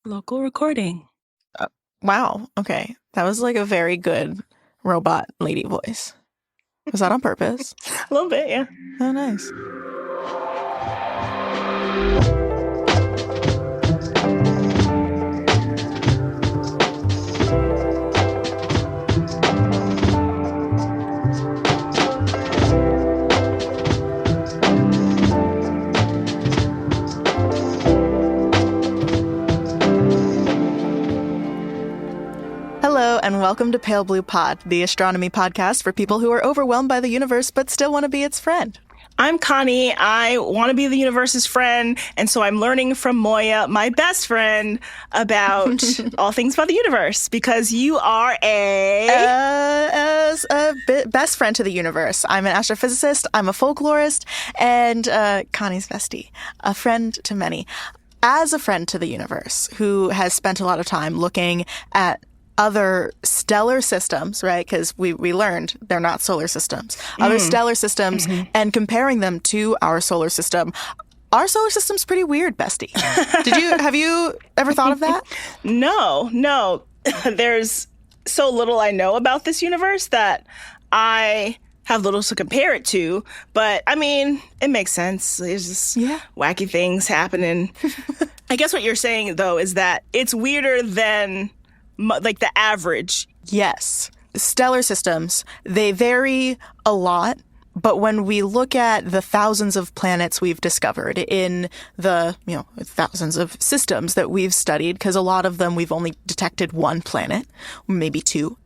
Local recording. Wow. Okay. That was like a very good robot lady voice. Was that on purpose? A little bit, yeah. Oh, nice. Hello, and welcome to Pale Blue Pod, the astronomy podcast for people who are overwhelmed by the universe but still want to be its friend. I'm Connie. I want to be the universe's friend, and so I'm learning from Moiya, my best friend, about all things about the universe, because you are best friend to the universe. I'm an astrophysicist, I'm a folklorist, and Connie's bestie, a friend to many. As a friend to the universe who has spent a lot of time looking at other stellar systems, right? Because we learned they're not solar systems. Other stellar systems and comparing them to our solar system. Our solar system's pretty weird, bestie. Have you ever thought of that? No. There's so little I know about this universe that I have little to compare it to. But I mean, it makes sense. There's just wacky things happening. I guess what you're saying, though, is that it's weirder than like the average. Yes. Stellar systems, they vary a lot, but when we look at the thousands of planets we've discovered in the, thousands of systems that we've studied, because a lot of them we've only detected one planet, maybe two,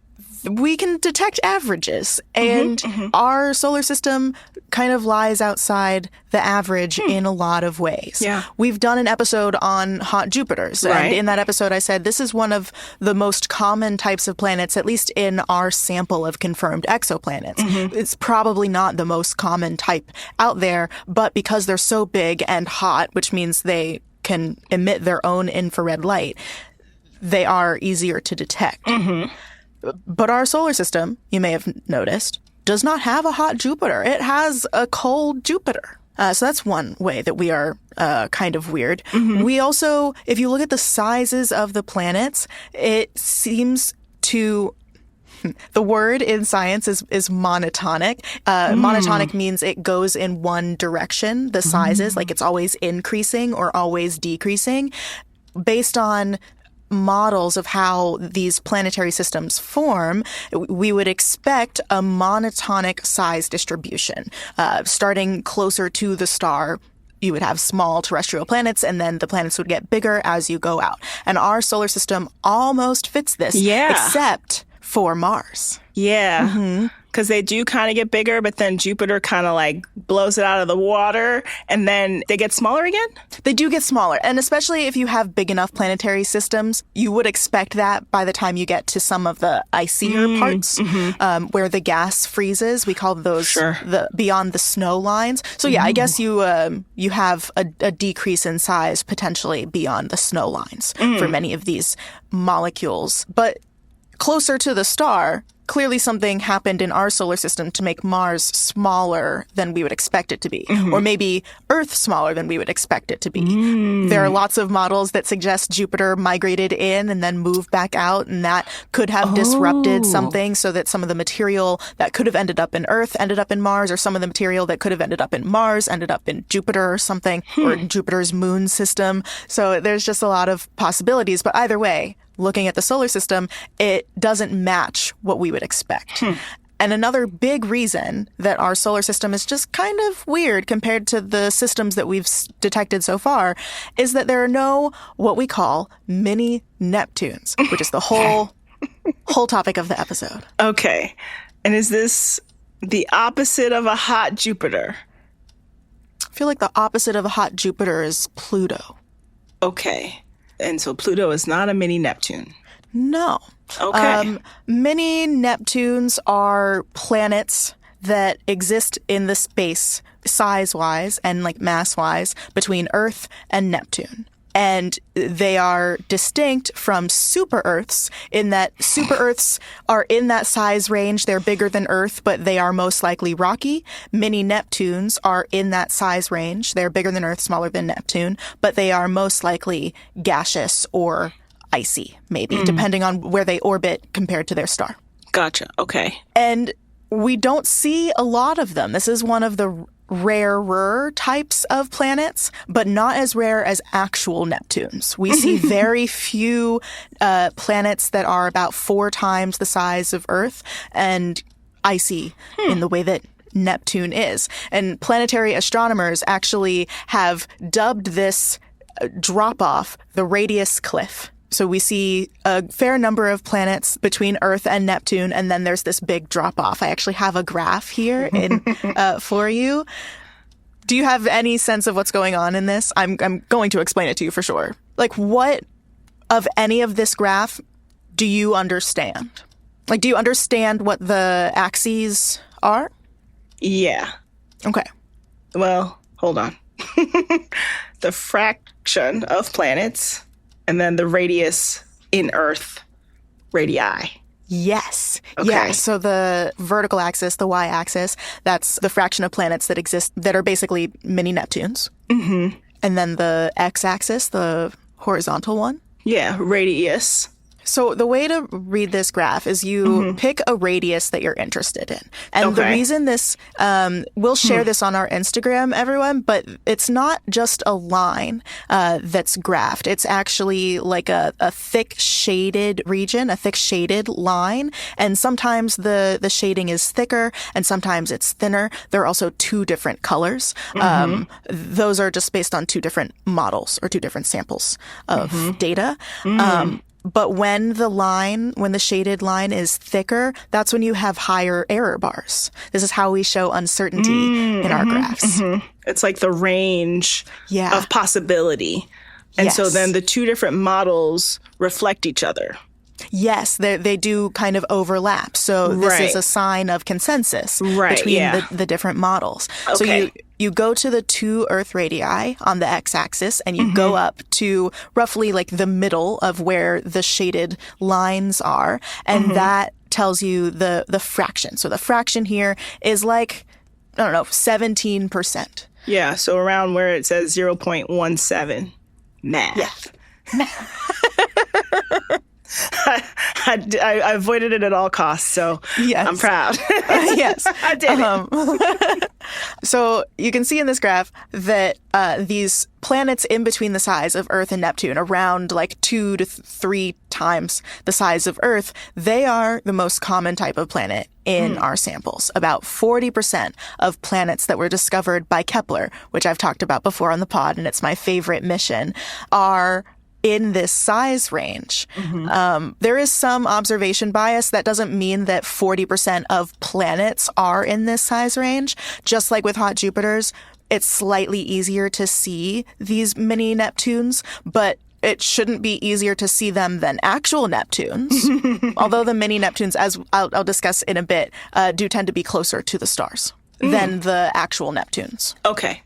we can detect averages. And our solar system kind of lies outside the average in a lot of ways. Yeah. We've done an episode on hot Jupiters. Right. And in that episode, I said this is one of the most common types of planets, at least in our sample of confirmed exoplanets. It's probably not the most common type out there, but because they're so big and hot, which means they can emit their own infrared light, they are easier to detect. But our solar system, you may have noticed, does not have a hot Jupiter. It has a cold Jupiter. So that's one way that we are kind of weird. We also, if you look at the sizes of the planets, it seems to... The word in science is monotonic. Monotonic means it goes in one direction, the sizes, like it's always increasing or always decreasing, based on models of how these planetary systems form. We would expect a monotonic size distribution. Starting closer to the star, you would have small terrestrial planets, and then the planets would get bigger as you go out. And our solar system almost fits this, except for Mars. Yeah. Because they do kind of get bigger, but then Jupiter kind of like blows it out of the water, and then they get smaller again? They do get smaller. And especially if you have big enough planetary systems, you would expect that by the time you get to some of the icier parts, where the gas freezes. We call those the beyond the snow lines. So yeah, I guess you have a decrease in size potentially beyond the snow lines for many of these molecules. But closer to the star, clearly something happened in our solar system to make Mars smaller than we would expect it to be, or maybe Earth smaller than we would expect it to be. There are lots of models that suggest Jupiter migrated in and then moved back out, and that could have disrupted something so that some of the material that could have ended up in Earth ended up in Mars, or some of the material that could have ended up in Mars ended up in Jupiter or something, or Jupiter's moon system. So there's just a lot of possibilities, but either way, looking at the solar system, it doesn't match what we would expect. And another big reason that our solar system is just kind of weird compared to the systems that we've detected so far is that there are no what we call mini Neptunes, which is the whole topic of the episode. Okay. And is this the opposite of a hot Jupiter? I feel like the opposite of a hot Jupiter is Pluto. Okay. And so Pluto is not a mini Neptune? No. Okay. Mini Neptunes are planets that exist in the space size-wise and like mass-wise between Earth and Neptune. And they are distinct from super-Earths in that super-Earths are in that size range. They're bigger than Earth, but they are most likely rocky. Mini-Neptunes are in that size range. They're bigger than Earth, smaller than Neptune, but they are most likely gaseous or icy, maybe, depending on where they orbit compared to their star. Gotcha. Okay. And we don't see a lot of them. This is one of the rarer types of planets, but not as rare as actual Neptunes. We see very few planets that are about 4 times the size of Earth and icy in the way that Neptune is. And planetary astronomers actually have dubbed this drop-off the radius cliff. So we see a fair number of planets between Earth and Neptune, and then there's this big drop-off. I actually have a graph here for you. Do you have any sense of what's going on in this? I'm going to explain it to you for sure. Like, what of any of this graph do you understand? Like, do you understand what the axes are? Yeah. Okay. Well, hold on. The fraction of planets, and then the radius in Earth radii. Yes. Okay. Yeah. So the vertical axis, the y-axis, that's the fraction of planets that exist that are basically mini Neptunes. Mm-hmm. And then the x-axis, the horizontal one. Yeah, radius. So the way to read this graph is you pick a radius that you're interested in. And the reason this, we'll share this on our Instagram, everyone, but it's not just a line that's graphed. It's actually like a thick shaded region, a thick shaded line. And sometimes the shading is thicker and sometimes it's thinner. There are also 2 different colors. Those are just based on 2 different models or 2 different samples of data. But when the shaded line is thicker, that's when you have higher error bars. This is how we show uncertainty in our graphs. It's like the range of possibility. And so then the 2 different models reflect each other. Yes, they do kind of overlap. So this is a sign of consensus between the different models. Okay. So you go to the 2 Earth radii on the x-axis and you go up to roughly like the middle of where the shaded lines are. And that tells you the fraction. So the fraction here is like, I don't know, 17%. Yeah, so around where it says 0.17. Math. Yeah. I avoided it at all costs, so I'm proud. Yes. I did it. So you can see in this graph that these planets in between the size of Earth and Neptune, around like 2 to 3 times the size of Earth, they are the most common type of planet in our samples. About 40% of planets that were discovered by Kepler, which I've talked about before on the pod, and it's my favorite mission, are in this size range. There is some observation bias. That doesn't mean that 40% of planets are in this size range. Just like with hot Jupiters, it's slightly easier to see these mini Neptunes, but it shouldn't be easier to see them than actual Neptunes. Although the mini Neptunes, as I'll discuss in a bit, do tend to be closer to the stars than the actual Neptunes. Okay.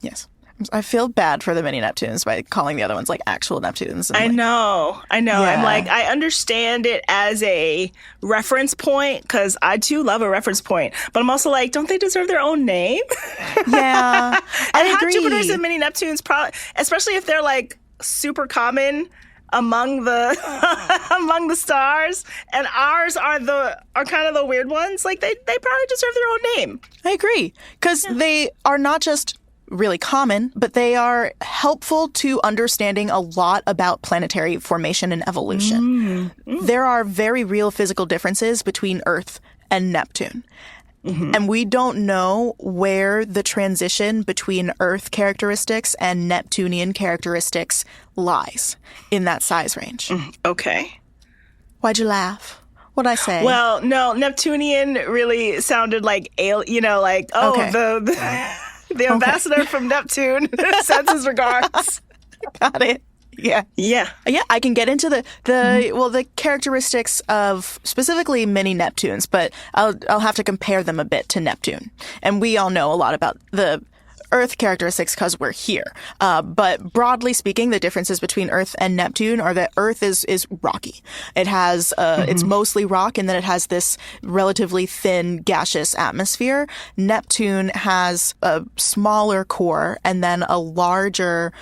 Yes. I feel bad for the mini Neptunes by calling the other ones like actual Neptunes. I know. Yeah. I'm like, I understand it as a reference point because I too love a reference point. But I'm also like, don't they deserve their own name? Yeah. And hot Jupiters and mini Neptunes, especially if they're like super common among the stars, and ours are kind of the weird ones. Like they probably deserve their own name. I agree because they are not just really common, but they are helpful to understanding a lot about planetary formation and evolution. There are very real physical differences between Earth and Neptune. And we don't know where the transition between Earth characteristics and Neptunian characteristics lies in that size range. Okay. Why'd you laugh? What'd I say? Well, no, Neptunian really sounded like the ambassador from Neptune sends his regards. Got it. Yeah. Yeah. Yeah, I can get into the characteristics of specifically mini Neptunes, but I'll have to compare them a bit to Neptune. And we all know a lot about the Earth characteristics because we're here. But broadly speaking, the differences between Earth and Neptune are that Earth is rocky. It has, it's mostly rock, and then it has this relatively thin gaseous atmosphere. Neptune has a smaller core and then a larger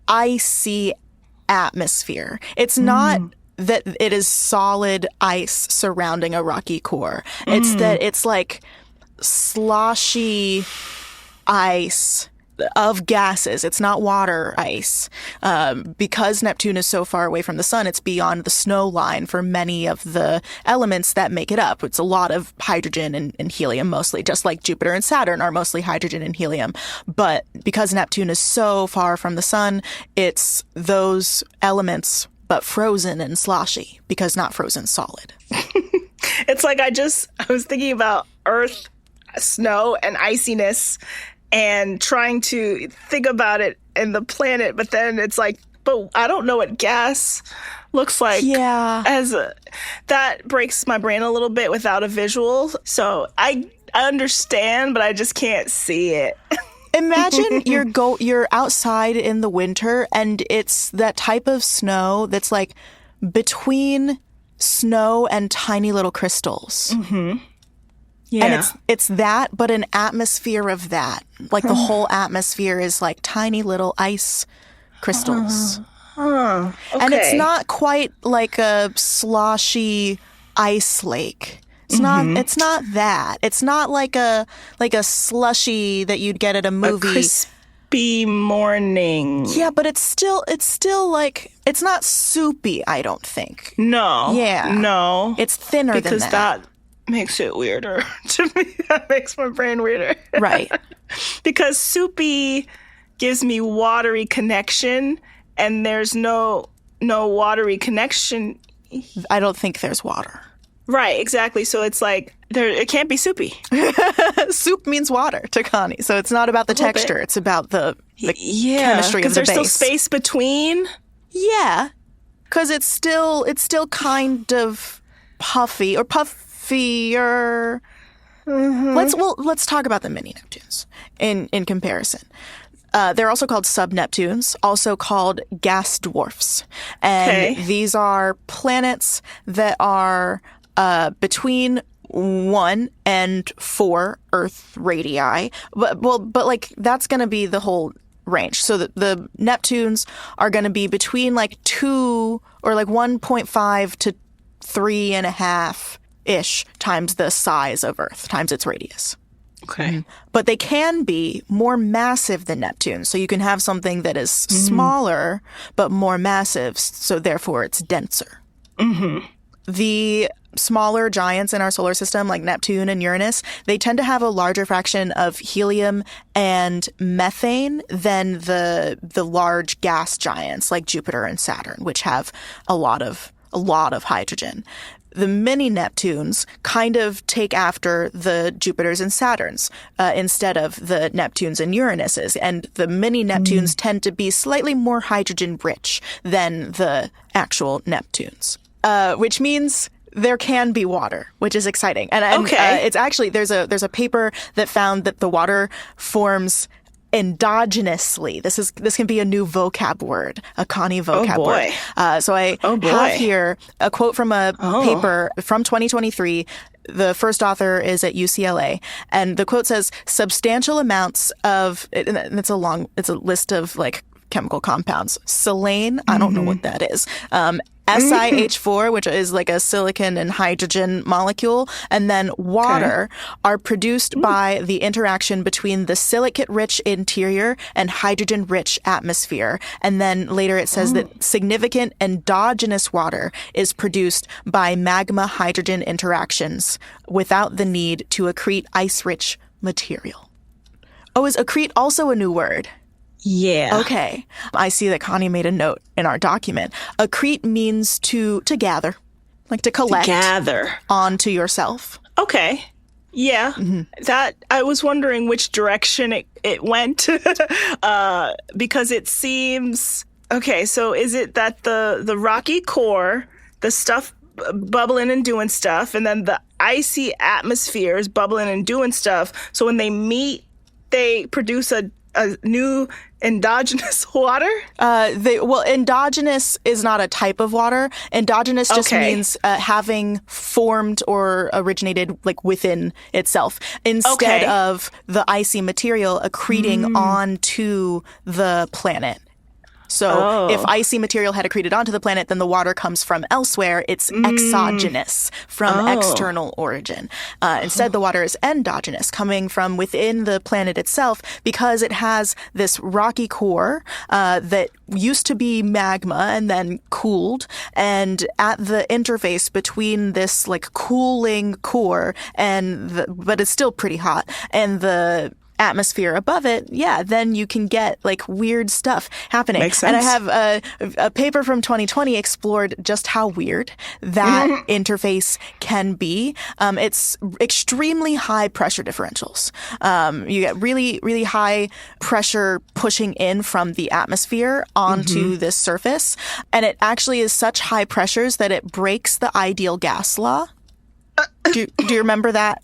icy atmosphere. It's not that it is solid ice surrounding a rocky core. It's that it's like sloshy ice of gases. It's not water ice. Because Neptune is so far away from the sun, it's beyond the snow line for many of the elements that make it up. It's a lot of hydrogen and helium mostly, just like Jupiter and Saturn are mostly hydrogen and helium. But because Neptune is so far from the sun, it's those elements, but frozen and sloshy, because not frozen solid. It's like I was thinking about Earth, snow, and iciness, and trying to think about it in the planet, but then it's like, but I don't know what gas looks like. Yeah. That breaks my brain a little bit without a visual. So I understand, but I just can't see it. Imagine you're outside in the winter, and it's that type of snow that's like between snow and tiny little crystals. Mm-hmm. Yeah. And it's that, but an atmosphere of that. Like the whole atmosphere is like tiny little ice crystals. Okay. And it's not quite like a sloshy ice lake. It's not that. It's not like a slushy that you'd get at a movie. A crispy morning. Yeah, but it's still like, it's not soupy, I don't think. No. Yeah. No. It's thinner than that. Because that makes it weirder to me. That makes my brain weirder. Right. Because soupy gives me watery connection, and there's no watery connection. I don't think there's water. Right, exactly. So it's like, it can't be soupy. Soup means water to Connie. So it's not about the texture. It's about the chemistry of the base. Because there's still space between? Yeah. Because it's still kind of puffy or puffier. Let's talk about the mini Neptunes in comparison. They're also called sub-Neptunes, also called gas dwarfs. And these are planets that are between 1 and 4 Earth radii. But like that's going to be the whole range. So the Neptunes are going to be between like 2 or like 1.5 to 3.5-ish times the size of Earth, times its radius. Okay. But they can be more massive than Neptune. So you can have something that is smaller but more massive, so therefore it's denser. The smaller giants in our solar system, like Neptune and Uranus, they tend to have a larger fraction of helium and methane than the large gas giants like Jupiter and Saturn, which have a lot of hydrogen. The mini Neptunes kind of take after the Jupiters and Saturns instead of the Neptunes and Uranuses. And the mini Neptunes tend to be slightly more hydrogen rich than the actual Neptunes, which means there can be water, which is exciting. And it's actually, there's a paper that found that the water forms endogenously. This can be a new vocab word, a Connie vocab word. So I have here a quote from a paper from 2023. The first author is at UCLA, and the quote says, substantial amounts of, and it's a list of like chemical compounds. Selene, I don't know what that is. SiH4, which is like a silicon and hydrogen molecule, and then water are produced by the interaction between the silicate-rich interior and hydrogen-rich atmosphere. And then later it says that significant endogenous water is produced by magma-hydrogen interactions without the need to accrete ice-rich material. Oh, is accrete also a new word? Yeah. Okay. I see that Connie made a note in our document. Accrete means to gather, like to collect. Onto yourself. Okay. Yeah. That, I was wondering which direction it went because it seems, okay, so is it that the rocky core, the stuff bubbling and doing stuff, and then the icy atmosphere is bubbling and doing stuff, so when they meet, they produce a new endogenous water? Endogenous is not a type of water. Endogenous just means having formed or originated like within itself instead of the icy material accreting onto the planet. So if icy material had accreted onto the planet, then the water comes from elsewhere. It's exogenous from external origin. Instead, the water is endogenous, coming from within the planet itself because it has this rocky core that used to be magma and then cooled. And at the interface between this like cooling core but it's still pretty hot, and the atmosphere above it, then you can get like weird stuff happening. Makes sense. And I have a paper from 2020 explored just how weird that interface can be. It's extremely high pressure differentials. You get really, really high pressure pushing in from the atmosphere onto this surface. And it actually is such high pressures that it breaks the ideal gas law. Do you remember that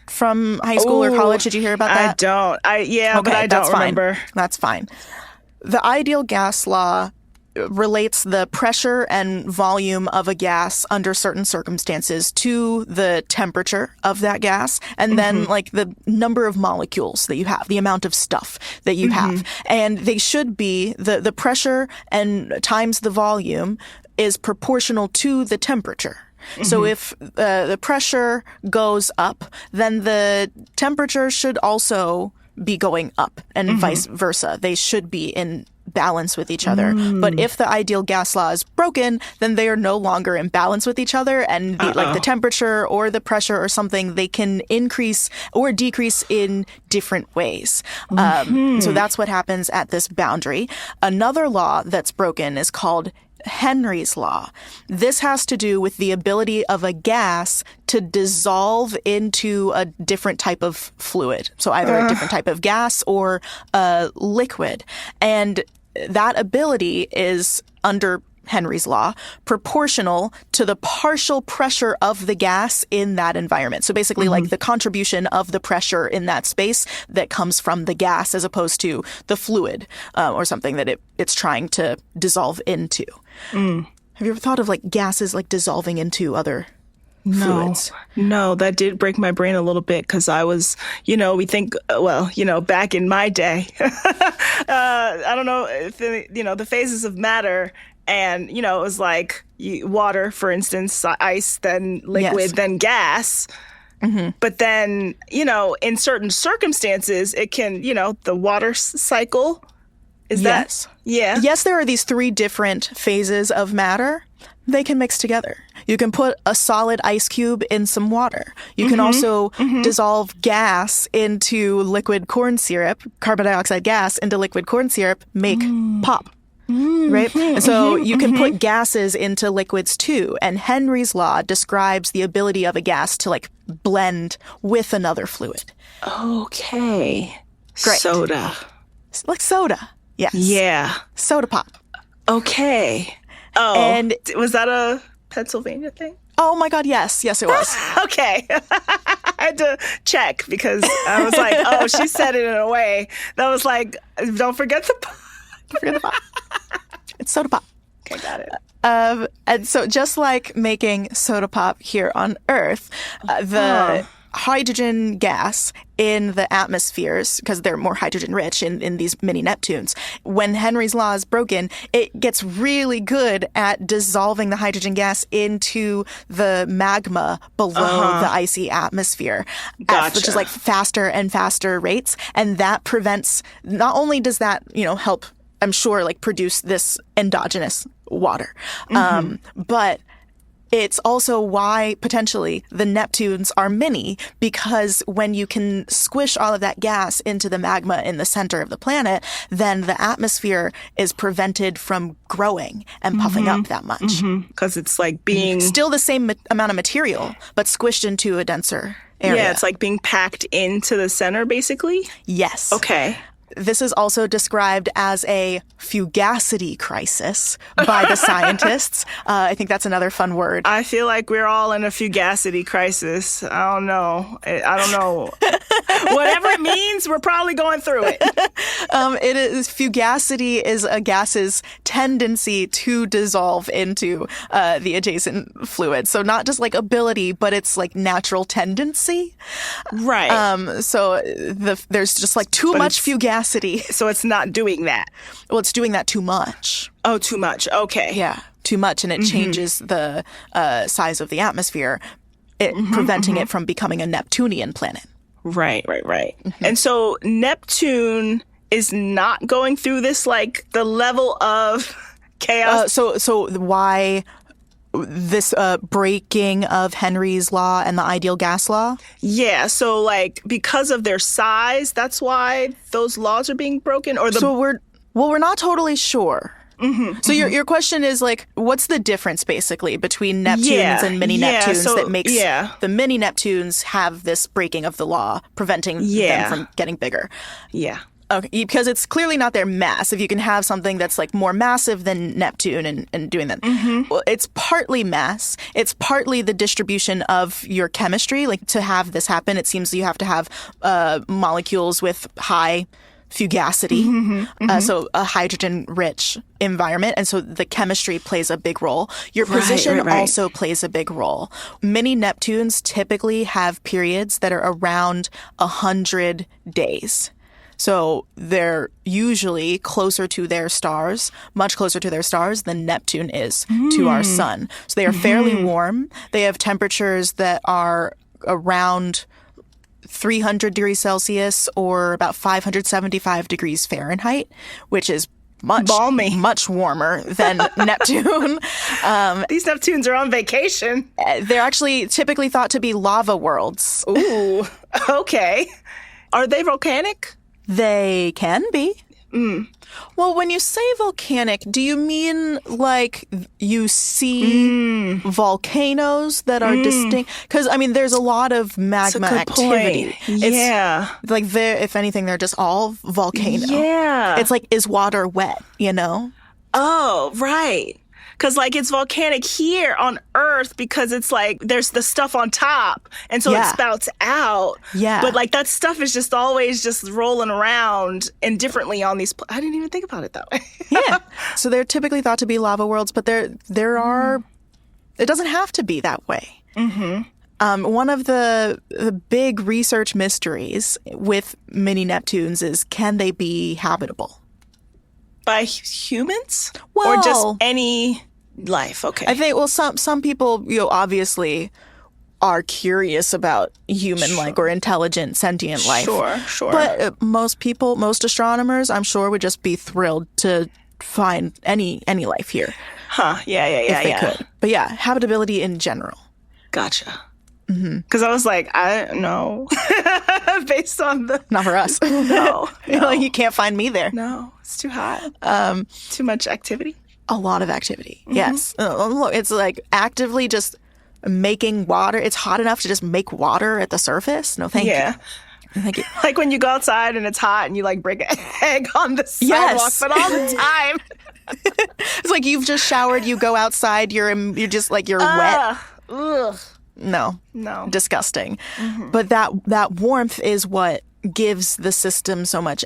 from high school or college? Did you hear about that? I don't. But I don't remember. That's fine. The ideal gas law relates the pressure and volume of a gas under certain circumstances to the temperature of that gas, and then like the number of molecules that you have, the amount of stuff that you have. And they should be, the pressure and times the volume is proportional to the temperature. So if the pressure goes up, then the temperature should also be going up, and vice versa. They should be in balance with each other. But if the ideal gas law is broken, then they are no longer in balance with each other, and like the temperature or the pressure or something, they can increase or decrease in different ways. So that's what happens at this boundary. Another law that's broken is called Henry's law. This has to do with the ability of a gas to dissolve into a different type of fluid. So either a different type of gas or a liquid. And that ability is, under Henry's law, proportional to the partial pressure of the gas in that environment. So basically like the contribution of the pressure in that space that comes from the gas as opposed to the fluid or something that it's trying to dissolve into. Have you ever thought of like gases like dissolving into other fluids? No, that did break my brain a little bit because I was, we think, back in my day, I don't know, the phases of matter. And, it was like water, for instance, ice, then liquid, then gas. But then, in certain circumstances, it can, the water cycle. That? Yeah. Yes, there are these 3 different phases of matter. They can mix together. You can put a solid ice cube in some water. You can also dissolve gas into liquid corn syrup, carbon dioxide gas into liquid corn syrup, make pop. Right? And so you can put gases into liquids too. And Henry's law describes the ability of a gas to like blend with another fluid. Okay. Great. Soda. Like soda. Yes. Yeah. Soda pop. Okay. Oh. And was that a Pennsylvania thing? Oh my God, yes. Yes, it was. Okay. I had to check because I was like, she said it in a way that was like, don't forget the pop. It's soda pop. Okay, got it. And so just like making soda pop here on Earth, the hydrogen gas in the atmospheres, because they're more hydrogen rich in these mini Neptunes, when Henry's law is broken, it gets really good at dissolving the hydrogen gas into the magma below the icy atmosphere, which is like faster and faster rates. And that prevents, not only does that, help, I'm sure, like produce this endogenous water, but it's also why potentially the Neptunes are mini, because when you can squish all of that gas into the magma in the center of the planet, then the atmosphere is prevented from growing and puffing up that much. Because it's like being... Still the same amount of material, but squished into a denser area. Yeah, it's like being packed into the center, basically? Yes. Okay. This is also described as a fugacity crisis by the scientists. I think that's another fun word. I feel like we're all in a fugacity crisis. I don't know. Whatever it means, we're probably going through it. Fugacity is a gas's tendency to dissolve into the adjacent fluid. So not just like ability, but it's like natural tendency. Right. So there's just like too much fugacity. So it's not doing that. Well, it's doing that too much. Oh, too much. Okay. Yeah, too much. And it changes the size of the atmosphere, preventing it from becoming a Neptunian planet. Right. And so Neptune is not going through this, like, the level of chaos. So why this breaking of Henry's law and the ideal gas law? Yeah, so like because of their size, that's why those laws are being broken. So we're not totally sure. So your question is like, what's the difference basically between Neptunes and mini Neptunes that makes the mini Neptunes have this breaking of the law, preventing them from getting bigger? Yeah. Okay, because it's clearly not their mass. If you can have something that's like more massive than Neptune and doing that. Well, it's partly mass. It's partly the distribution of your chemistry. Like to have this happen, it seems you have to have molecules with high fugacity, so a hydrogen-rich environment. And so the chemistry plays a big role. Your position also plays a big role. Mini Neptunes typically have periods that are around 100 days. So they're usually closer to their stars, much closer to their stars than Neptune is to our sun. So they are fairly warm. They have temperatures that are around 300 degrees Celsius or about 575 degrees Fahrenheit, which is much warmer than Neptune. These Neptunes are on vacation. They're actually typically thought to be lava worlds. Ooh, okay. Are they volcanic? They can be. Well, when you say volcanic, do you mean like you see volcanoes that are distinct? Because, I mean, there's a lot of magma activity. Yeah. It's like, if anything, they're just all volcano. Yeah. It's like, is water wet, you know? Oh, right. Because, like, it's volcanic here on Earth because it's like there's the stuff on top. And so it spouts out. Yeah. But, like, that stuff is just always just rolling around indifferently on these. I didn't even think about it that way. Yeah. So they're typically thought to be lava worlds, but there are. It doesn't have to be that way. One of the big research mysteries with mini Neptunes is, can they be habitable? By humans? Well, or just any life? Okay. I think, well, some people, obviously are curious about human-like or intelligent, sentient life. Sure. But most astronomers, I'm sure, would just be thrilled to find any life here. Huh. Yeah. If they could. But yeah, habitability in general. Gotcha. Because I was like, I don't know. Based on the... Not for us. No. Like, you can't find me there. No, it's too hot. Too much activity? A lot of activity, yes. Look, it's like actively just making water. It's hot enough to just make water at the surface? No, thank you. Thank you. Like when you go outside and it's hot and you like break an egg on the sidewalk, but all the time. It's like you've just showered, you go outside, you're just like, you're wet. Ugh. No. Disgusting. But that warmth is what gives the system so much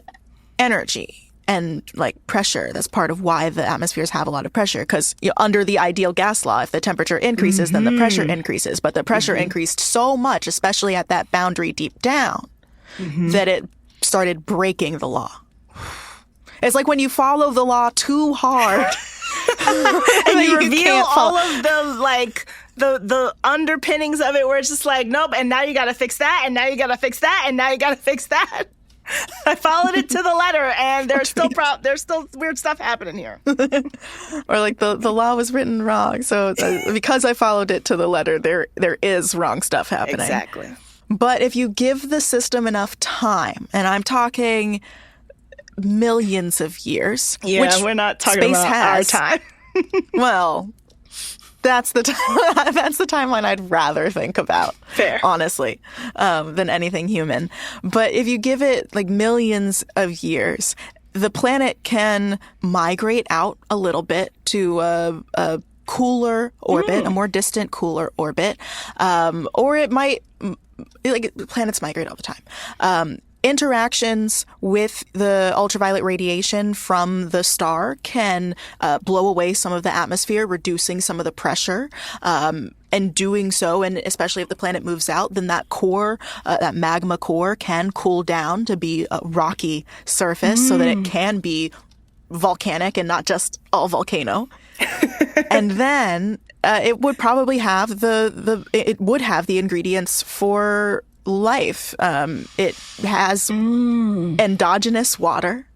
energy and like pressure. That's part of why the atmospheres have a lot of pressure, because under the ideal gas law, if the temperature increases, then the pressure increases. But the pressure increased so much, especially at that boundary deep down, that it started breaking the law. It's like when you follow the law too hard. And you reveal all of the like the underpinnings of it, where it's just like, nope, and now you gotta fix that, and now you gotta fix that, and now you gotta fix that. I followed it to the letter, and there's still weird stuff happening here. Or like the law was written wrong, so because I followed it to the letter, there is wrong stuff happening. Exactly. But if you give the system enough time, and I'm talking millions of years. Yeah, which we're not talking about our time. Well, That's the that's the timeline I'd rather think about. Fair. Honestly, than anything human. But if you give it like millions of years, the planet can migrate out a little bit to a cooler orbit, a more distant, cooler orbit, or it might, like, planets migrate all the time. Interactions with the ultraviolet radiation from the star can blow away some of the atmosphere, reducing some of the pressure. And doing so, and especially if the planet moves out, then that core, that magma core, can cool down to be a rocky surface so that it can be volcanic and not just all volcano. And then it would probably have it would have the ingredients for life. It has endogenous water,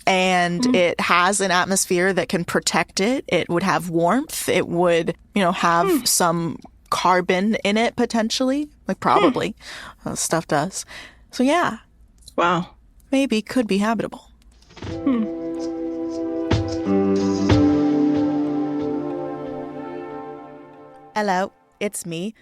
and it has an atmosphere that can protect it. It would have warmth. It would, have some carbon in it potentially, like probably. Stuff does. So yeah. Wow. Maybe could be habitable. Hello, it's me,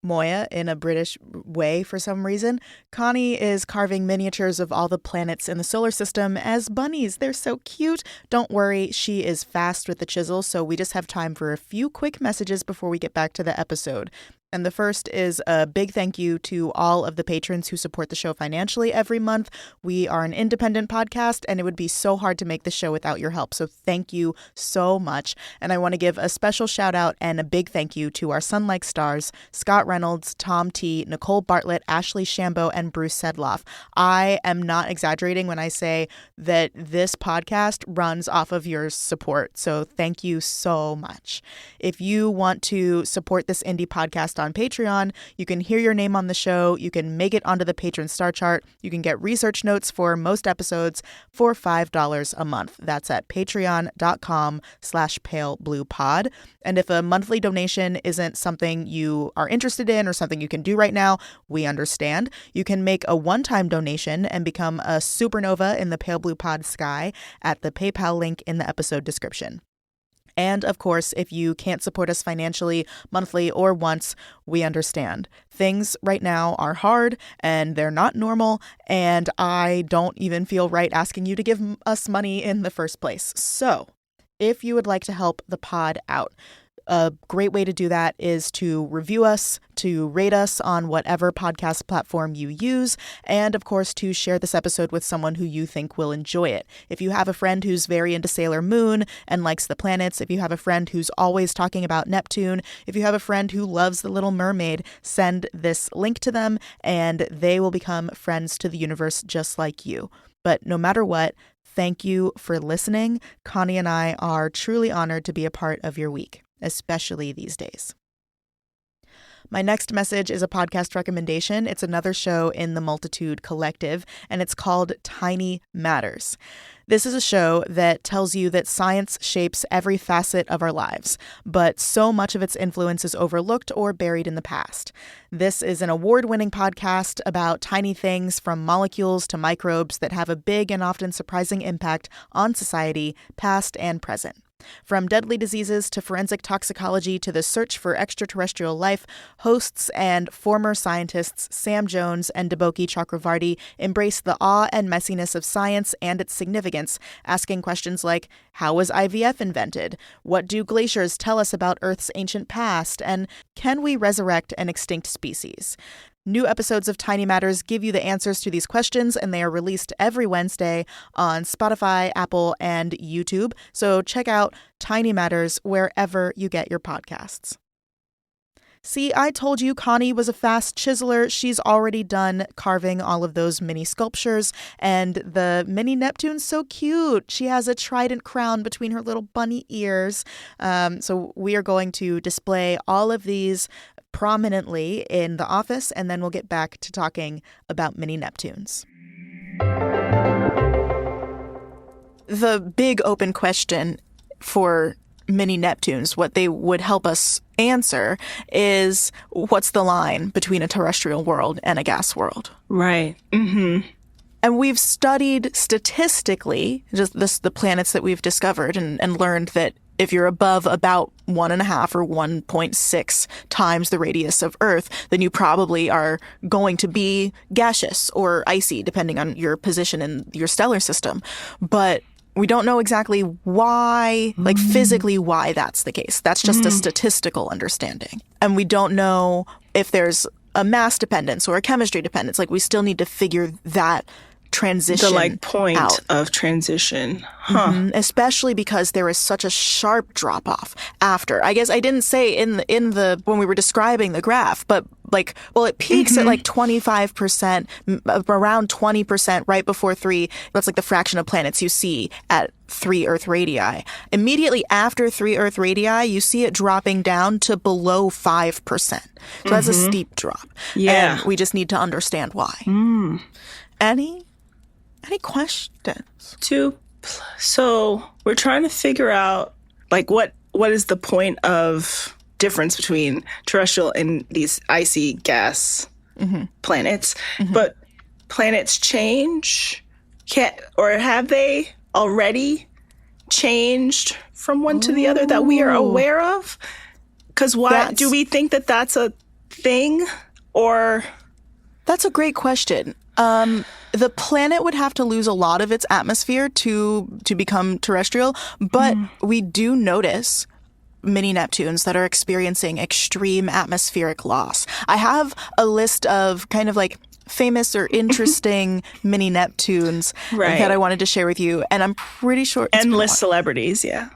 Moiya, in a British way for some reason. Connie is carving miniatures of all the planets in the solar system as bunnies. They're so cute. Don't worry, she is fast with the chisel, so we just have time for a few quick messages before we get back to the episode. And the first is a big thank you to all of the patrons who support the show financially every month. We are an independent podcast, and it would be so hard to make the show without your help. So thank you so much. And I want to give a special shout out and a big thank you to our Sun-like stars, Scott Reynolds, Tom T., Nicole Bartlett, Ashley Shambo, and Bruce Sedloff. I am not exaggerating when I say that this podcast runs off of your support. So thank you so much. If you want to support this indie podcast on Patreon, you can hear your name on the show. You can make it onto the patron star chart. You can get research notes for most episodes for $5 a month. That's at patreon.com/palebluepod. And if a monthly donation isn't something you are interested in or something you can do right now, we understand. You can make a one-time donation and become a supernova in the Pale Blue Pod sky at the PayPal link in the episode description. And of course, if you can't support us financially, monthly, or once, we understand. Things right now are hard and they're not normal, and I don't even feel right asking you to give us money in the first place. So if you would like to help the pod out, a great way to do that is to review us, to rate us on whatever podcast platform you use, and of course to share this episode with someone who you think will enjoy it. If you have a friend who's very into Sailor Moon and likes the planets, if you have a friend who's always talking about Neptune, if you have a friend who loves The Little Mermaid, send this link to them and they will become friends to the universe just like you. But no matter what, thank you for listening. Connie and I are truly honored to be a part of your week, especially these days. My next message is a podcast recommendation. It's another show in the Multitude Collective, and it's called Tiny Matters. This is a show that tells you that science shapes every facet of our lives, but so much of its influence is overlooked or buried in the past. This is an award-winning podcast about tiny things from molecules to microbes that have a big and often surprising impact on society, past and present. From deadly diseases to forensic toxicology to the search for extraterrestrial life, hosts and former scientists Sam Jones and Deboki Chakravarty embrace the awe and messiness of science and its significance, asking questions like, how was IVF invented? What do glaciers tell us about Earth's ancient past? And can we resurrect an extinct species? New episodes of Tiny Matters give you the answers to these questions, and they are released every Wednesday on Spotify, Apple, and YouTube. So check out Tiny Matters wherever you get your podcasts. See, I told you Connie was a fast chiseler. She's already done carving all of those mini sculptures, and the mini Neptune's so cute. She has a trident crown between her little bunny ears. So we are going to display all of these prominently in the office, and then we'll get back to talking about mini Neptunes. The big open question for mini Neptunes, what they would help us answer, is what's the line between a terrestrial world and a gas world? Right. Mm-hmm. And we've studied statistically just the planets that we've discovered and learned that if you're above about 1.5 or 1.6 times the radius of Earth, then you probably are going to be gaseous or icy, depending on your position in your stellar system. But we don't know exactly why, like physically why that's the case. That's just a statistical understanding. And we don't know if there's a mass dependence or a chemistry dependence. Like, we still need to figure that transition the like point out. Of transition, Especially because there is such a sharp drop off after. I guess I didn't say in the when we were describing the graph, but like, well, it peaks at like 25%, around 20% right before 3. That's like the fraction of planets you see at 3 Earth radii. Immediately after 3 Earth radii, you see it dropping down to below 5%. So that's a steep drop. Yeah, and we just need to understand why. Any questions? So we're trying to figure out, like, what is the point of difference between terrestrial and these icy gas planets? But planets change, or have they already changed from one to the other that we are aware of? Because do we think that that's a thing, or? That's a great question. The planet would have to lose a lot of its atmosphere to become terrestrial, but we do notice mini Neptunes that are experiencing extreme atmospheric loss. I have a list of kind of like famous or interesting mini Neptunes that I wanted to share with you, and I'm pretty sure endless celebrities. Yeah,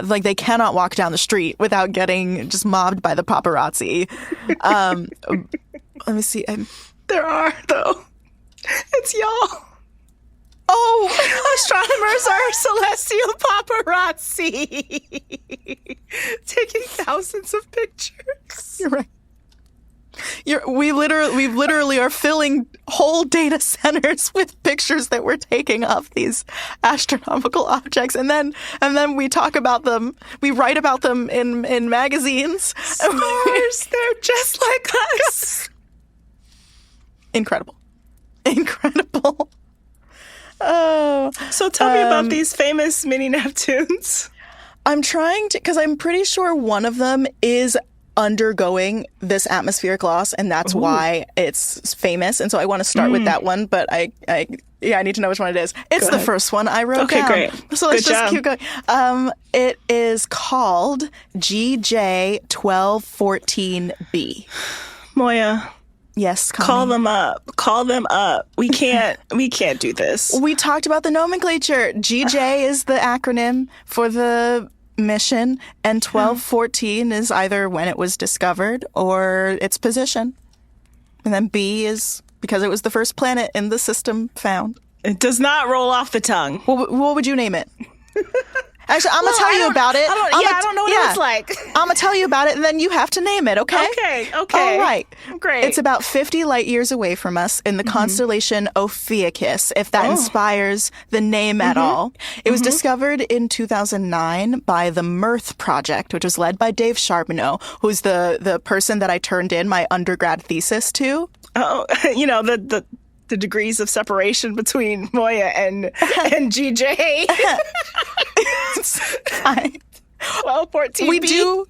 like they cannot walk down the street without getting just mobbed by the paparazzi. Let me see. There are, though. It's y'all. Oh, astronomers are celestial paparazzi, taking thousands of pictures. You're right. We literally are filling whole data centers with pictures that we're taking of these astronomical objects, and then we talk about them. We write about them in magazines. Stars, they're just like us. Incredible. Oh. So tell me about these famous mini Neptunes. I'm trying to, because I'm pretty sure one of them is undergoing this atmospheric loss, and that's why it's famous. And so I want to start with that one, but I need to know which one it is. It's the first one I wrote down. Okay, great. So let's just keep going. It is called GJ1214b. Moiya. Yes, Call them up. We can't do this. We talked about the nomenclature. GJ is the acronym for the mission, and 1214 is either when it was discovered or its position. And then B is because it was the first planet in the system found. It does not roll off the tongue. What would you name it? Actually, I'm going to tell you about it. I don't know what it's like. I'm going to tell you about it, and then you have to name it, okay? Okay. All right. Great. It's about 50 light years away from us in the constellation Ophiuchus, if that inspires the name at all. It was discovered in 2009 by the Mirth Project, which was led by Dave Charbonneau, who's the person that I turned in my undergrad thesis to. Oh, the degrees of separation between Moiya and GJ. 1214B.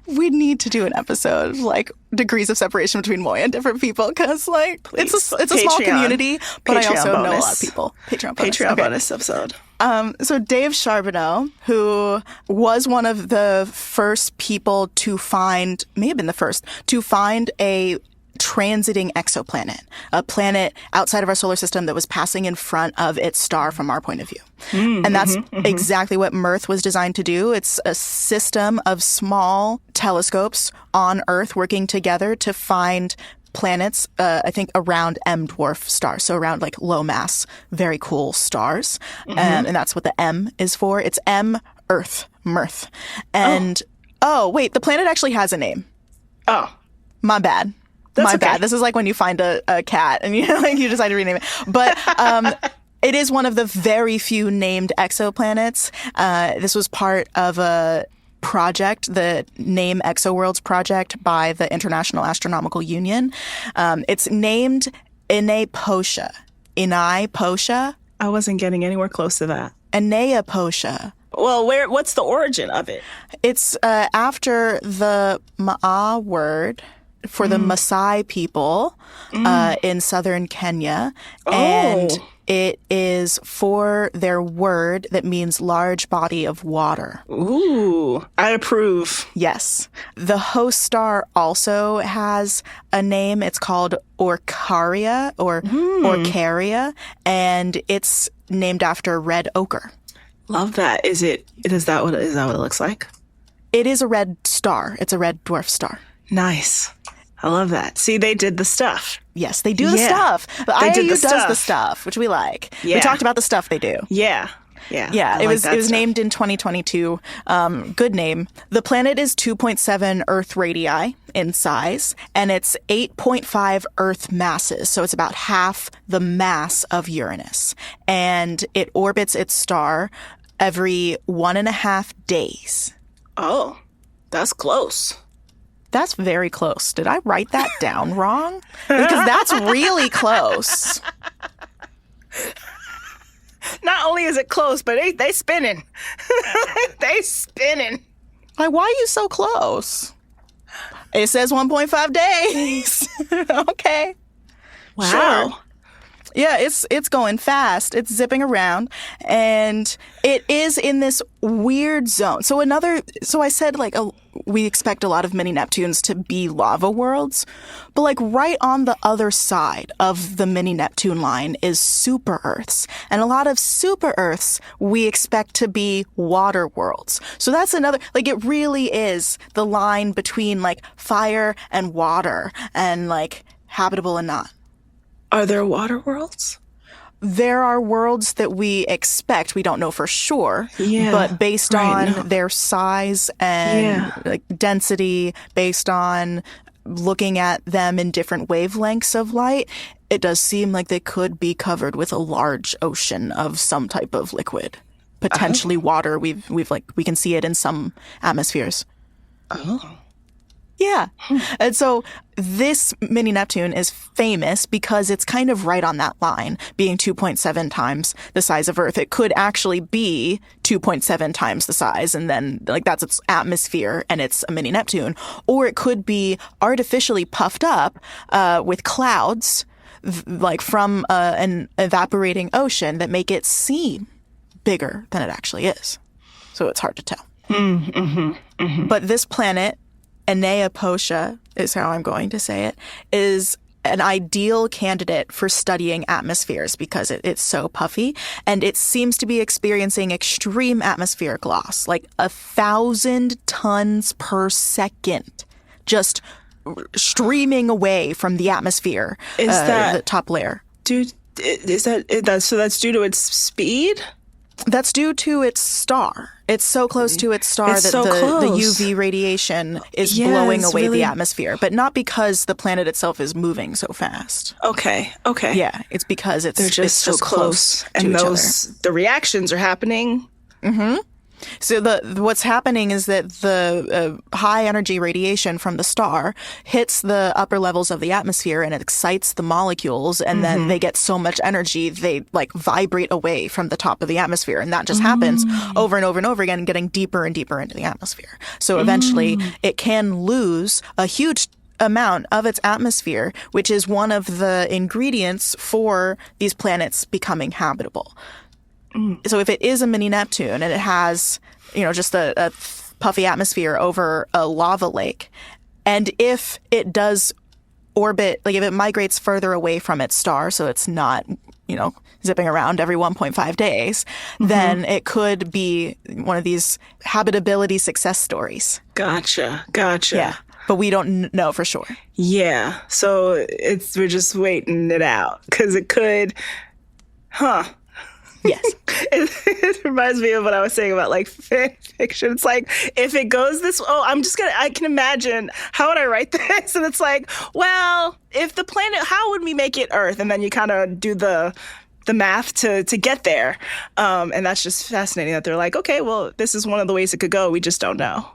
We need to do an episode of like degrees of separation between Moiya and different people, because like it's a small community, but I also know a lot of people. Patreon bonus episode. So Dave Charbonneau, who was one of the first people to find, may have been the first, to find a transiting exoplanet, a planet outside of our solar system that was passing in front of its star from our point of view. And that's exactly what Mirth was designed to do. It's a system of small telescopes on Earth working together to find planets, I think, around M-dwarf stars, so around like low mass, very cool stars. And that's what the M is for. It's M, Earth, Mirth. And, wait, the planet actually has a name. Oh. My bad. My bad. This is like when you find a cat and you decide to rename it. But it is one of the very few named exoplanets. This was part of a project, the Name Exoworlds project by the International Astronomical Union. It's named Inai Posha. I wasn't getting anywhere close to that. Inai Posha. Well, what's the origin of it? It's after the Maa word for the Maasai people in southern Kenya. And it is for their word that means large body of water. Ooh, I approve. Yes. The host star also has a name. It's called Orcaria or Orcaria, and it's named after red ochre. Love that. Is that what it looks like? It is a red star. It's a red dwarf star. Nice. I love that. See, they did the stuff. Yes, they do the stuff. The IAU does the stuff, which we like. Yeah. We talked about the stuff they do. Yeah. Yeah, it was named in 2022. Good name. The planet is 2.7 Earth radii in size, and it's 8.5 Earth masses. So it's about half the mass of Uranus. And it orbits its star every 1.5 days. Oh, that's close. That's very close. Did I write that down wrong? Because that's really close. Not only is it close, but they spinning. They spinning. Like, why are you so close? It says 1.5 days. Okay. Wow. Sure. Yeah, it's going fast. It's zipping around, and it is in this weird zone. So I said we expect a lot of mini Neptunes to be lava worlds, but like right on the other side of the mini Neptune line is super Earths, and a lot of super Earths we expect to be water worlds. So that's another, like, it really is the line between like fire and water and like habitable and not. Are there water worlds? There are worlds that we expect. We don't know for sure, but based on their size and like density, based on looking at them in different wavelengths of light, it does seem like they could be covered with a large ocean of some type of liquid, potentially water. We can see it in some atmospheres. Oh. Yeah. And so this mini Neptune is famous because it's kind of right on that line, being 2.7 times the size of Earth. It could actually be 2.7 times the size, and then like that's its atmosphere and it's a mini Neptune. Or it could be artificially puffed up with clouds like from an evaporating ocean that make it seem bigger than it actually is. So it's hard to tell. But this planet, Enea Posha is how I'm going to say it, is an ideal candidate for studying atmospheres because it's so puffy, and it seems to be experiencing extreme atmospheric loss, like 1,000 tons per second, just streaming away from the atmosphere. Is that the top layer? Dude, so that's due to its speed? That's due to its star. It's so close to its star that the UV radiation is blowing away the atmosphere, but not because the planet itself is moving so fast. Okay. Yeah, it's because they're just so close to and each other. The reactions are happening. Mm-hmm. So what's happening is that the high energy radiation from the star hits the upper levels of the atmosphere and it excites the molecules, and then they get so much energy they like vibrate away from the top of the atmosphere, and that just happens over and over and over again, getting deeper and deeper into the atmosphere. So eventually it can lose a huge amount of its atmosphere, which is one of the ingredients for these planets becoming habitable. So if it is a mini Neptune and it has, just a puffy atmosphere over a lava lake, and if it does orbit, like if it migrates further away from its star, so it's not, zipping around every 1.5 days, then it could be one of these habitability success stories. Gotcha. Yeah. But we don't know for sure. Yeah. So we're just waiting it out because it could, Yes. It reminds me of what I was saying about like fan fiction. It's like, if it goes this, I can imagine, how would I write this? And it's like, well, if the planet, how would we make it Earth? And then you kind of do the math to get there. And that's just fascinating that they're like, okay, well, this is one of the ways it could go. We just don't know.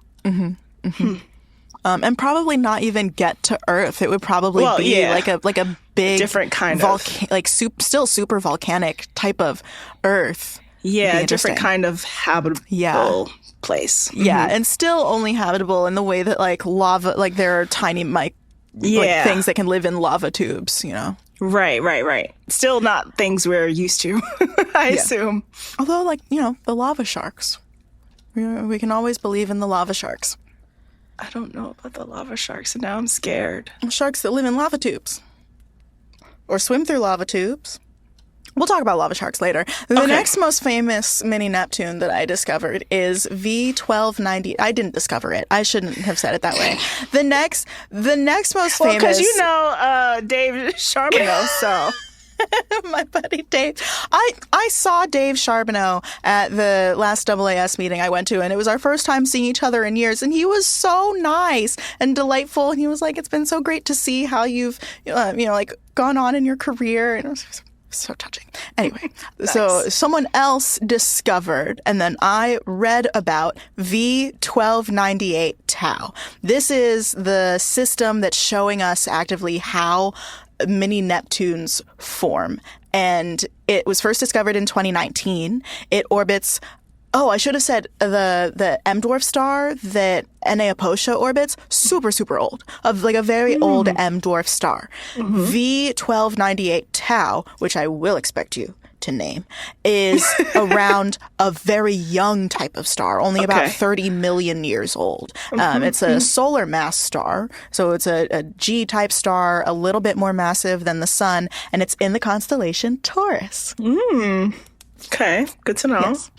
And probably not even get to Earth. It would probably be like a big different kind of still super volcanic type of Earth. Yeah, different kind of habitable place. Yeah, and still only habitable in the way that like lava, like there are tiny like things that can live in lava tubes, you know. Right. Still not things we're used to, I assume. Although, like, you know, the lava sharks. We can always believe in the lava sharks. I don't know about the lava sharks, and now I'm scared. Sharks that live in lava tubes. Or swim through lava tubes. We'll talk about lava sharks later. The next most famous mini Neptune that I discovered is V1290. I didn't discover it. I shouldn't have said it that way. The next most famous... Well, because you know Dave Charbonneau, so... My buddy Dave. I saw Dave Charbonneau at the last AAS meeting I went to, and it was our first time seeing each other in years, and he was so nice and delightful, and he was like, it's been so great to see how you've, like, gone on in your career, and it was so touching. Anyway, nice. So someone else discovered, and then I read about V1298 Tau. This is the system that's showing us actively how mini Neptunes form. And it was first discovered in 2019. It orbits... Oh, I should have said the M dwarf star that Eneapotia orbits, super, super old, of like a very old M dwarf star. V1298 Tau, which I will expect you to name, is around a very young type of star, only about 30 million years old. It's a solar mass star, so it's a G-type star, a little bit more massive than the sun, and it's in the constellation Taurus. Okay, good to know. Yes.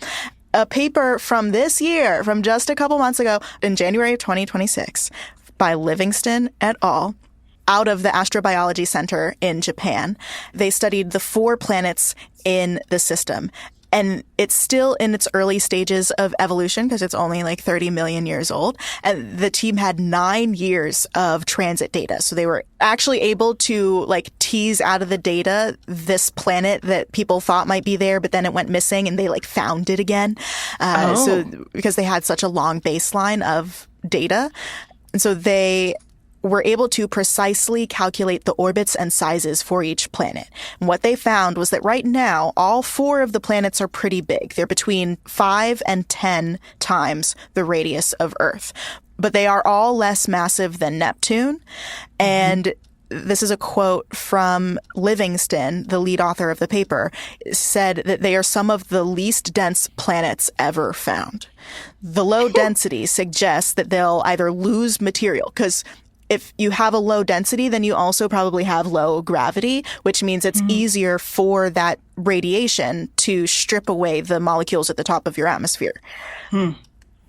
A paper from this year, from just a couple months ago, in January of 2026, by Livingston et al., out of the Astrobiology Center in Japan. They studied the 4 planets in the system. And it's still in its early stages of evolution because it's only like 30 million years old. And the team had 9 years of transit data. So they were actually able to like tease out of the data this planet that people thought might be there, but then it went missing and they like found it again. So because they had such a long baseline of data. And so they were able to precisely calculate the orbits and sizes for each planet. And what they found was that right now, all 4 of the planets are pretty big. They're between 5 and 10 times the radius of Earth. But they are all less massive than Neptune. And this is a quote from Livingston, the lead author of the paper, said that they are some of the least dense planets ever found. The low density suggests that they'll either lose material, because if you have a low density, then you also probably have low gravity, which means it's easier for that radiation to strip away the molecules at the top of your atmosphere.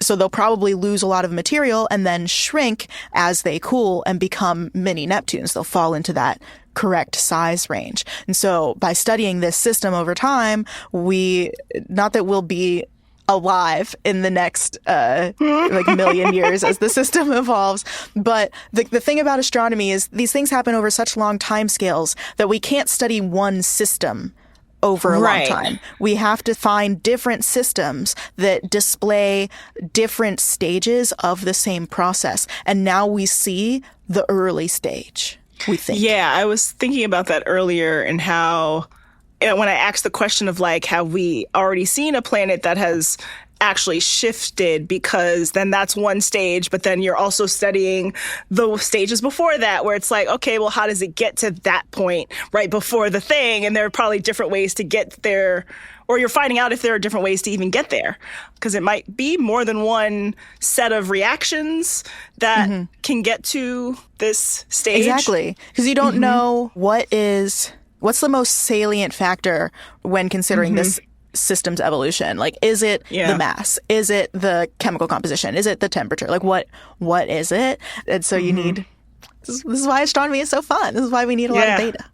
So they'll probably lose a lot of material and then shrink as they cool and become mini Neptunes. They'll fall into that correct size range. And so by studying this system over time, not that we'll be alive in the next million years as the system evolves. But the thing about astronomy is these things happen over such long time scales that we can't study one system over a long time. We have to find different systems that display different stages of the same process. And now we see the early stage, we think. Yeah, I was thinking about that earlier and how when I asked the question of like, have we already seen a planet that has actually shifted, because then that's one stage, but then you're also studying the stages before that where it's like, okay, well, how does it get to that point right before the thing? And there are probably different ways to get there, or you're finding out if there are different ways to even get there, because it might be more than one set of reactions that can get to this stage. Exactly, because you don't know what's the most salient factor when considering this system's evolution. Like, is it the mass? Is it the chemical composition? Is it the temperature? Like, what is it? And so you need... This is why astronomy is so fun. This is why we need a lot of data.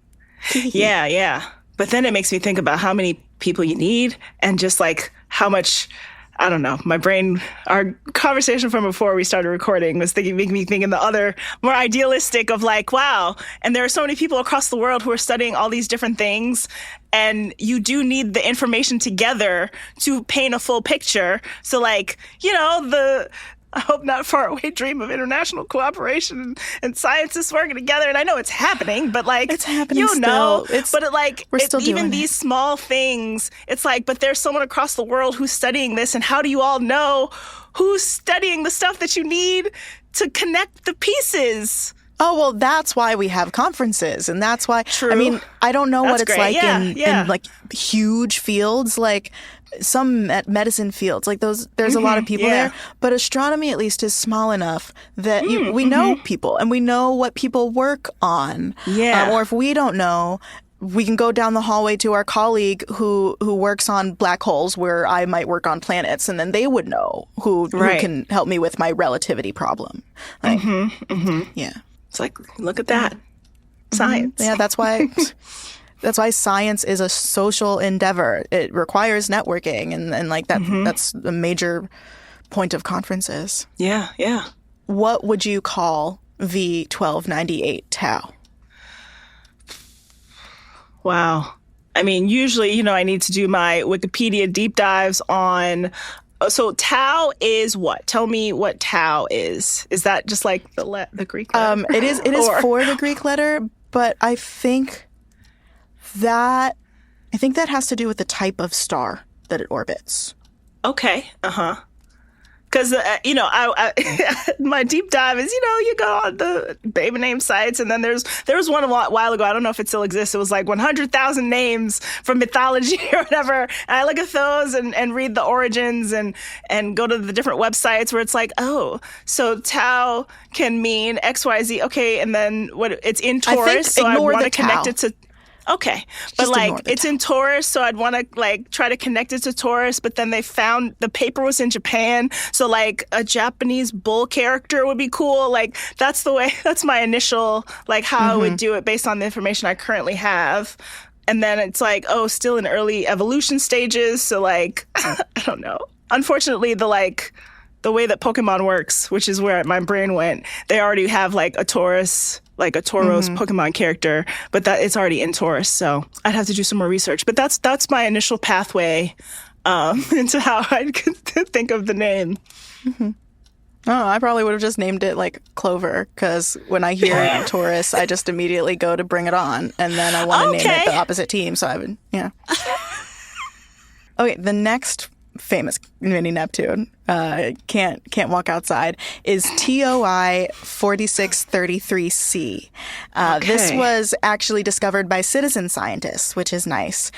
Yeah. But then it makes me think about how many people you need and just like how much... I don't know. My brain, our conversation from before we started recording was making me think in the other, more idealistic of like, wow. And there are so many people across the world who are studying all these different things. And you do need the information together to paint a full picture. So like, I hope not far away dream of international cooperation and scientists working together. And I know it's happening, but like, it's happening you still. know, but it, like, we're still even doing these small things, it's like, but there's someone across the world who's studying this. And how do you all know who's studying the stuff that you need to connect the pieces? Oh, well, that's why we have conferences. And that's why, True. I mean, I don't know what it's great. like in like huge fields, like some medicine fields, like those, there's a lot of people there, but astronomy at least is small enough that we know people and we know what people work on. Yeah. Or if we don't know, we can go down the hallway to our colleague who works on black holes where I might work on planets, and then they would know who can help me with my relativity problem. Like, yeah. It's like, look at that. Science. Yeah, that's why science is a social endeavor. It requires networking and like that that's a major point of conferences. Yeah, yeah. What would you call V1298 tau? Wow. I mean, usually, you know, I need to do my Wikipedia deep dives on. So tau is what? Tell me what tau is. Is that just like the Greek letter? It is for the Greek letter, but I think that has to do with the type of star that it orbits. Okay. Because, you know, I my deep dive is, you know, you go on the baby name sites, and then there was one a while ago. I don't know if it still exists. It was like 100,000 names from mythology or whatever. And I look at those and read the origins and go to the different websites where it's like, oh, so tau can mean XYZ. Okay, and then what? It's in Taurus, so I want to connect it to. Okay. But like it's in Taurus, so I'd want to like try to connect it to Taurus, but then they found the paper was in Japan. So like a Japanese bull character would be cool. Like that's my initial like how I would do it based on the information I currently have. And then it's like, oh, still in early evolution stages. So like, I don't know. Unfortunately, the way that Pokemon works, which is where my brain went, they already have like a Tauros Pokemon character, but that it's already in Taurus, so I'd have to do some more research. But that's my initial pathway into how I could think of the name. Oh, I probably would have just named it like Clover, because when I hear Taurus, I just immediately go to Bring It On, and then I want to name it the opposite team, so I would, yeah. Okay, the next famous mini Neptune, can't walk outside, is TOI 4633c. This was actually discovered by citizen scientists, which is nice.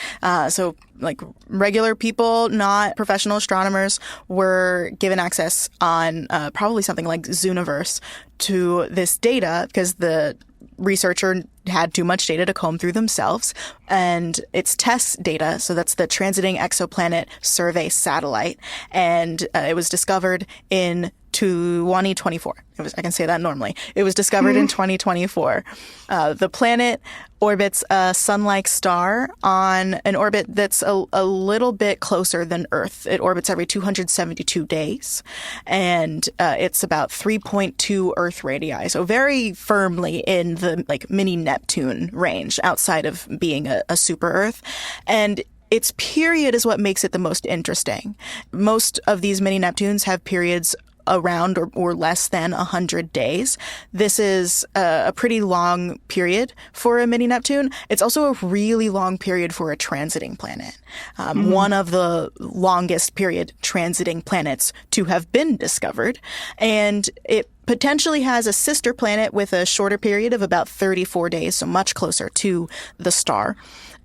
So like regular people, not professional astronomers, were given access on probably something like Zooniverse to this data because the researcher had too much data to comb through themselves, and it's TESS data, so that's the Transiting Exoplanet Survey Satellite, and it was discovered in 2024. I can say that normally. It was discovered in 2024. The planet orbits a sun-like star on an orbit that's a little bit closer than Earth. It orbits every 272 days, and it's about 3.2 Earth radii, so very firmly in the like mini Neptune range, outside of being a super Earth. And its period is what makes it the most interesting. Most of these mini Neptunes have periods around or less than 100 days. This is a pretty long period for a mini Neptune. It's also a really long period for a transiting planet. One of the longest period transiting planets to have been discovered. And it potentially has a sister planet with a shorter period of about 34 days, so much closer to the star.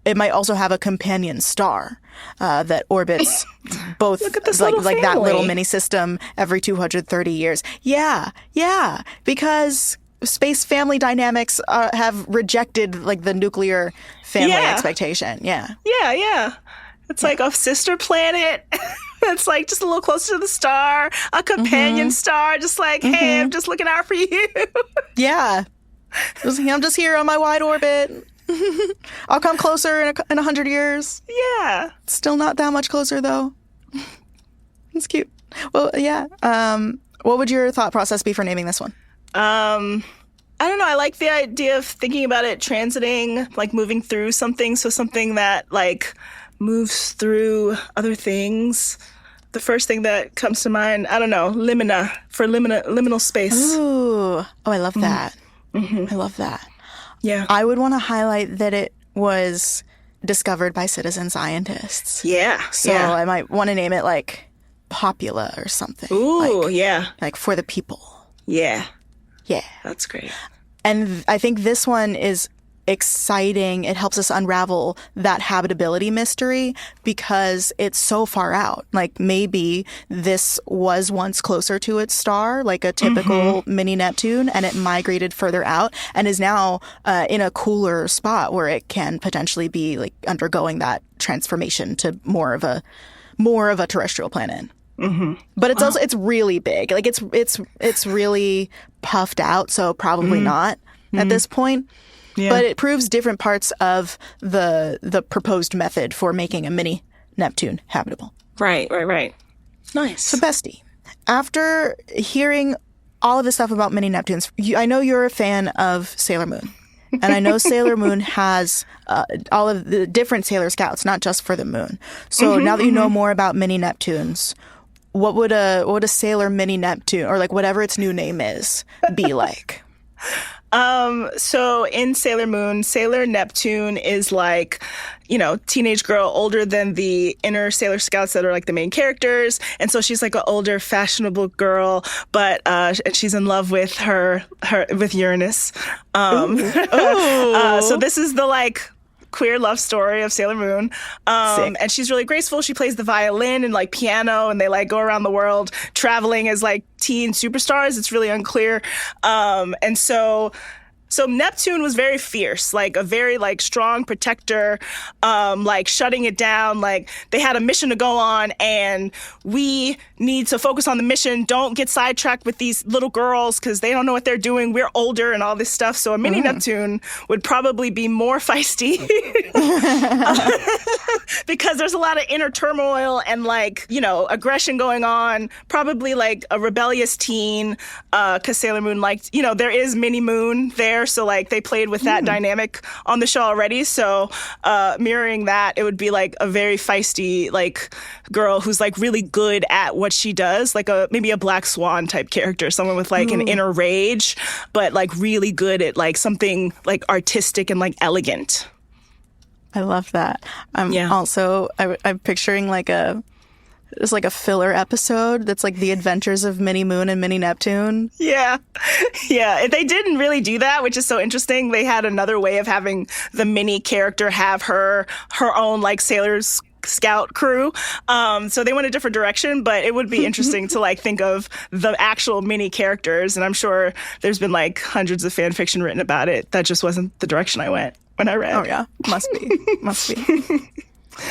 It might also have a companion star that orbits both like that little mini system every 230 years. Yeah, because space family dynamics have rejected like the nuclear family expectation. Yeah. It's like a sister planet. It's like just a little closer to the star, a companion star, just like, hey, I'm just looking out for you. Yeah. I'm just here on my wide orbit. I'll come closer in 100 years. Yeah. Still not that much closer, though. It's cute. Well, yeah. What would your thought process be for naming this one? I don't know. I like the idea of thinking about it transiting, like moving through something. So something that like moves through other things. The first thing that comes to mind, I don't know, limina, for liminal space. Ooh. Oh, I love that. I love that. Yeah. I would want to highlight that it was discovered by citizen scientists. Yeah. So I might want to name it like Popula or something. Ooh, like, yeah. Like for the people. Yeah. Yeah. That's great. And I think this one is exciting. It helps us unravel that habitability mystery because it's so far out. Like maybe this was once closer to its star, like a typical mini Neptune, and it migrated further out and is now in a cooler spot where it can potentially be like undergoing that transformation to more of a terrestrial planet. But it's also, it's really big. Like it's really puffed out. So probably not at this point. Yeah. But it proves different parts of the proposed method for making a mini Neptune habitable. Right. Nice. So, Bestie, after hearing all of this stuff about mini Neptunes, I know you're a fan of Sailor Moon. And I know Sailor Moon has all of the different Sailor Scouts, not just for the moon. So now that you know more about mini Neptunes, what would a Sailor mini Neptune, or like whatever its new name is, be like? So in Sailor Moon, Sailor Neptune is like, teenage girl older than the inner Sailor Scouts that are like the main characters. And so she's like an older, fashionable girl, but, and she's in love with with Uranus. So this is the like queer love story of Sailor Moon. And she's really graceful. She plays the violin and like piano, and they like go around the world traveling as like teen superstars. It's really unclear. And so Neptune was very fierce, like a very like strong protector, like shutting it down. Like they had a mission to go on and we need to focus on the mission. Don't get sidetracked with these little girls because they don't know what they're doing. We're older and all this stuff. So a mini Neptune would probably be more feisty because there's a lot of inner turmoil and like, aggression going on. Probably like a rebellious teen because Sailor Moon liked, there is mini Moon there. So like they played with that dynamic on the show already. So mirroring that, it would be like a very feisty like girl who's like really good at what she does, like maybe a Black Swan type character, someone with like an inner rage, but like really good at like something like artistic and like elegant. I love that. I'm picturing like it's like a filler episode that's like the adventures of Mini Moon and Mini Neptune. Yeah. They didn't really do that, which is so interesting. They had another way of having the mini character have her own like Sailor Scout crew. So they went a different direction, but it would be interesting to like think of the actual mini characters. And I'm sure there's been like hundreds of fan fiction written about it. That just wasn't the direction I went when I read. Oh yeah, must be.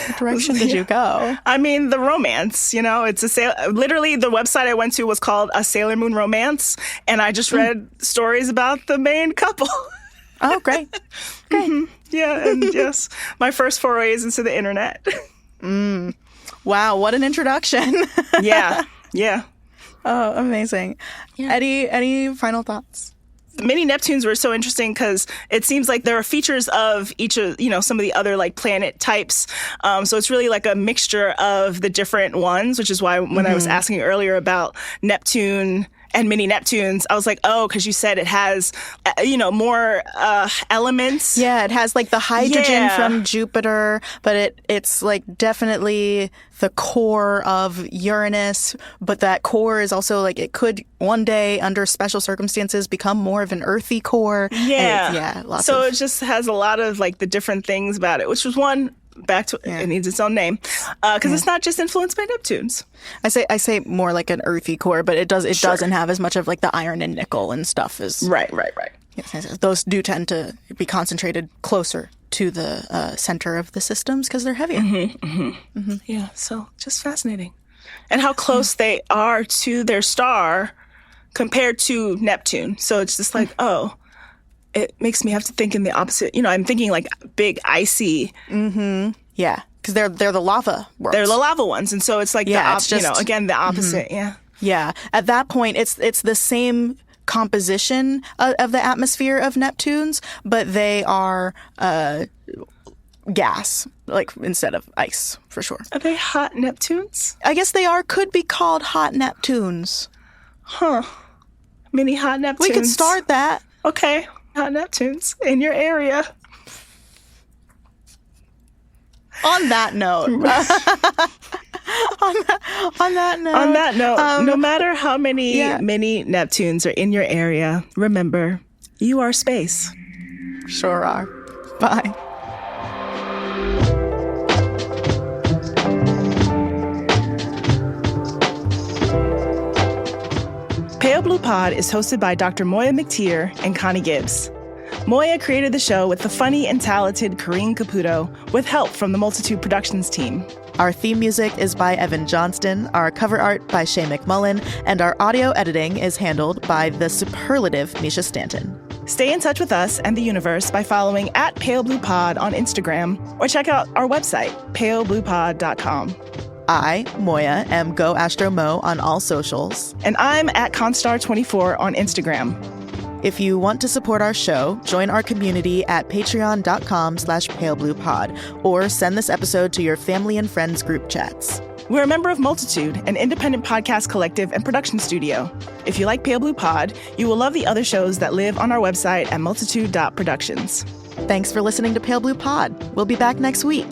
What direction did you go? I mean, the romance, it's literally the website I went to was called A Sailor Moon Romance. And I just read stories about the main couple. Oh, great. Yeah. And yes, my first forays into the internet. Wow. What an introduction. Yeah. Oh, amazing. Yeah. Any final thoughts? Mini Neptunes were so interesting because it seems like there are features of each of, some of the other like planet types. So it's really like a mixture of the different ones, which is why when I was asking earlier about Neptune and mini Neptunes, I was like, oh, because you said it has, more elements. Yeah, it has like the hydrogen from Jupiter, but it's like definitely the core of Uranus. But that core is also like it could one day, under special circumstances, become more of an earthy core. Yeah, it just has a lot of like the different things about it, which was one. Back to it needs its own name because it's not just influenced by Neptunes. I say more like an earthy core, but it doesn't have as much of like the iron and nickel and stuff as right. Yes, those do tend to be concentrated closer to the center of the systems because they're heavier. Yeah, so just fascinating, and how close they are to their star compared to Neptune. So it's just like it makes me have to think in the opposite. I'm thinking like big icy. Yeah, because they're the lava worlds. They're the lava ones, and so it's like the opposite. Yeah. At that point, it's the same composition of the atmosphere of Neptunes, but they are gas, like instead of ice, for sure. Are they hot Neptunes? I guess they could be called hot Neptunes. Huh. Mini hot Neptunes. We could start that. Okay. Hot Neptunes in your area. On that note. On that note, no matter how many mini Neptunes are in your area, remember, you are space. Sure are. Bye. Pale Blue Pod is hosted by Dr. Moiya McTier and Connie Gibbs. Moiya created the show with the funny and talented Karine Caputo with help from the Multitude Productions team. Our theme music is by Evan Johnston, our cover art by Shay McMullen, and our audio editing is handled by the superlative Misha Stanton. Stay in touch with us and the universe by following @PaleBluePod on Instagram or check out our website, palebluepod.com. I, Moiya, am Go Astro Mo on all socials. And I'm @ConStar24 on Instagram. If you want to support our show, join our community at patreon.com/palebluepod or send this episode to your family and friends group chats. We're a member of Multitude, an independent podcast collective and production studio. If you like Pale Blue Pod, you will love the other shows that live on our website at multitude.productions. Thanks for listening to Pale Blue Pod. We'll be back next week.